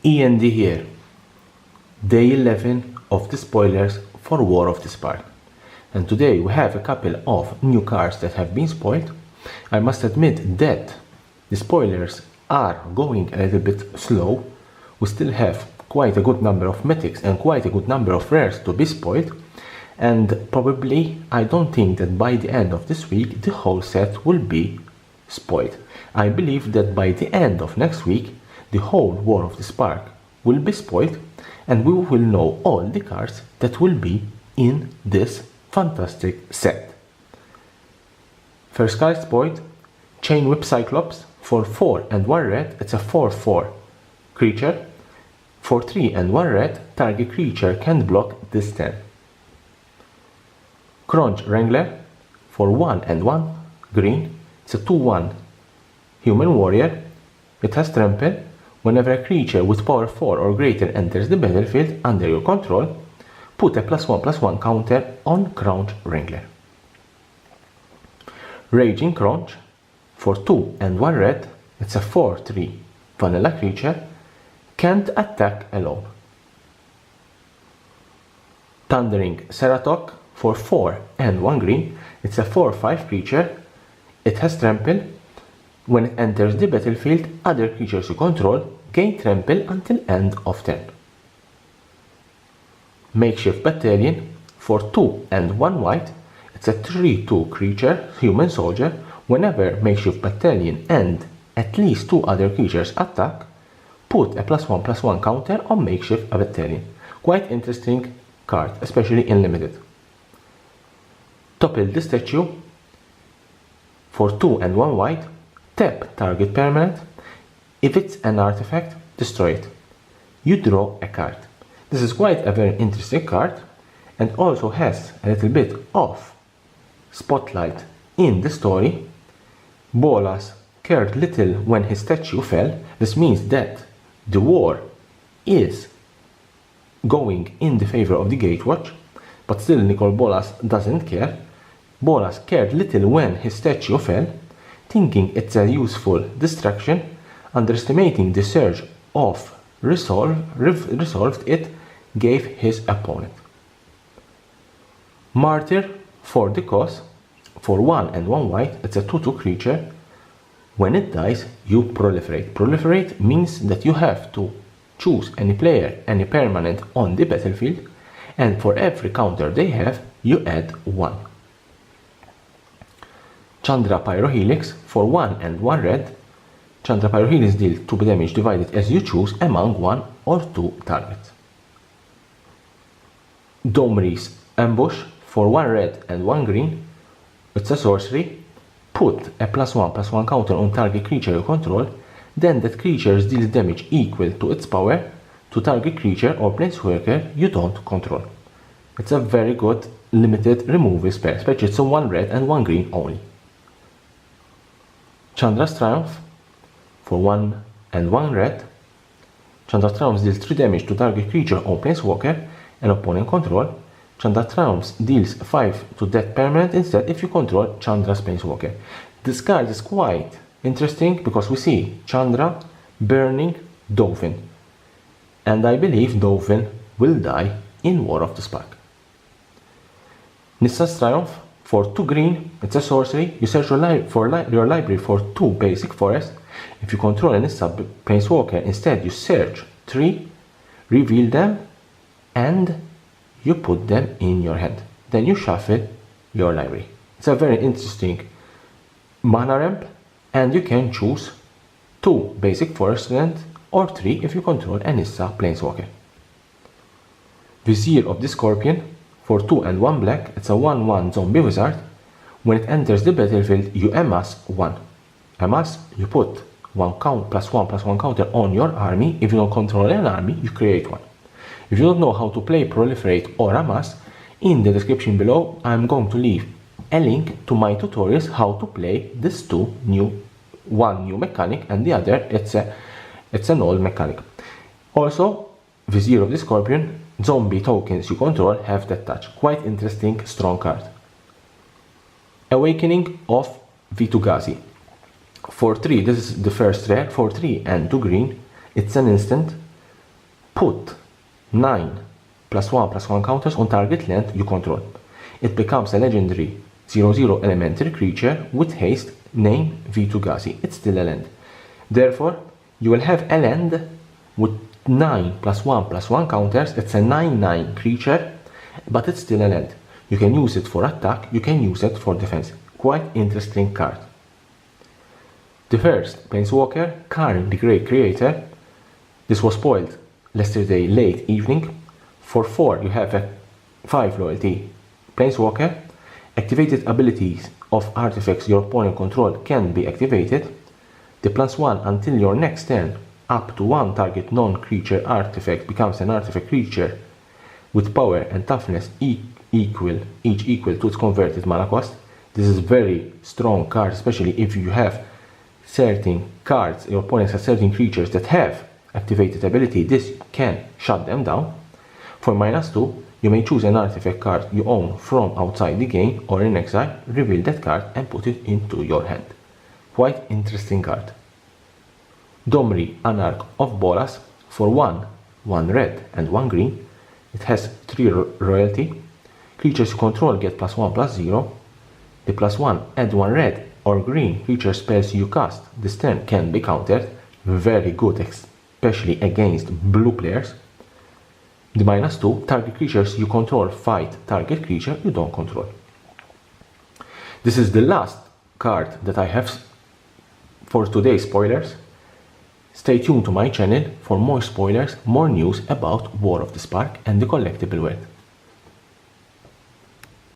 E.N.D here. Day 11 of the spoilers for War of the Spark. And today we have a couple of new cards that have been spoiled. I must admit that the spoilers are going a little bit slow. We still have quite a good number of mythics and quite a good number of rares to be spoiled. And probably I don't think that by the end of this week the whole set will be spoiled. I believe that by the end of next week the whole War of the Spark will be spoiled and we will know all the cards that will be in this fantastic set. First card spoiled, Chain Whip Cyclops for 4 and 1 red. It's a 4/4 creature. For 3 and 1 red, target creature can't block this turn. Crunch Wrangler for 1 and 1 green. It's a 2/1 human warrior. It has trample. Whenever a creature with power 4 or greater enters the battlefield under your control, put a +1/+1 counter on Crunch Wrangler. Raging Crunch for 2 and 1 red. It's a 4/3 vanilla creature. Can't attack alone. Thundering Ceratok for 4 and 1 green. It's a 4/5 creature. It has trample. When it enters the battlefield, other creatures you control gain trample until end of turn. Makeshift Battalion for 2 and 1 white. It's a 3/2 creature, human soldier. Whenever Makeshift Battalion and at least 2 other creatures attack, put a +1/+1 counter on Makeshift Battalion. Quite interesting card, especially in limited. Topple the statue for 2 and 1 white. Tap target permanent. If it's an artifact, destroy it. You draw a card. This is quite a very interesting card and also has a little bit of spotlight in the story. Bolas cared little when his statue fell. This means that the war is going in the favor of the Gatewatch, but still Nicol Bolas doesn't care. Bolas cared little when his statue fell, thinking it's a useful distraction, underestimating the surge of resolved it gave his opponent. Martyr for the cause for 1 and 1 white. It's a 2/2 creature. When it dies, you proliferate. Proliferate means that you have to choose any player, any permanent on the battlefield, and for every counter they have, you add 1. Chandra Pyrohelix for 1 and 1 red. Chandra Pyrohelix deals 2 damage divided as you choose among 1 or 2 targets. Domri's Ambush for 1 red and 1 green. It's a sorcery. Put a +1/+1 counter on target creature you control, then that creature deals damage equal to its power to target creature or planeswalker you don't control. It's a very good limited removal spell, especially it's a 1 red and 1 green only. Chandra's Triumph for 1 and 1 red. Chandra's Triumph deals 3 damage to target creature or planeswalker and opponent control. Chandra's Triumph deals 5 to that permanent instead if you control Chandra's planeswalker. This card is quite interesting because we see Chandra burning Dovin. And I believe Dovin will die in War of the Spark. Nissa's Triumph for 2 green. It's a sorcery. You search your library for 2 basic forests. If you control a Nissa planeswalker, instead you search 3, reveal them, and you put them in your hand. Then you shuffle your library. It's a very interesting mana ramp, and you can choose 2 basic forest land or 3 if you control a Nissa planeswalker. Vizier of the Scorpion for 2 and 1 black. It's a 1/1 zombie wizard. When it enters the battlefield, you amass 1. Amass, you put 1 +1/+1 counter on your army. If you don't control an army, you create 1. If you don't know how to play Proliferate or Amass, in the description below I'm going to leave a link to my tutorials how to play these 2 one new mechanic and the other it's an old mechanic. Also, Vizier of the Scorpion, zombie tokens you control have that touch. Quite interesting, strong card. Awakening of Vitu-Ghazi. For 3, this is the first rare, for 3 and 2 green. It's an instant. Put 9 +1/+1 counters on target land you control. It becomes a legendary 0/0 elementary creature with haste named V2Gazi. It's still a land. Therefore, you will have a land with 9 +1/+1 counters. It's a 9/9 creature, but it's still a land. You can use it for attack, you can use it for defense. Quite interesting card. The first Planeswalker, Karn the Grey Creator. This was spoiled yesterday late evening. For 4 you have a 5 loyalty Planeswalker. Activated abilities of artifacts your opponent control can be activated. The +1 until your next turn, up to 1 target non-creature artifact becomes an artifact creature with power and toughness each equal to its converted mana cost. This is very strong card, especially if you have certain cards, your opponent has certain creatures that have activated ability. This can shut them down. For -2, you may choose an artifact card you own from outside the game or in exile, reveal that card and put it into your hand. Quite interesting card. Domri, Anarch of Bolas. For 1 red and 1 green. It has 3 royalty. Creatures you control get +1/+0. The +1 add 1 red or green creature spells you cast this turn can be countered. Very good, especially against blue players. The -2, target creatures you control fight target creature you don't control. This is the last card that I have for today's spoilers. Stay tuned to my channel for more spoilers, more news about War of the Spark and the collectible world.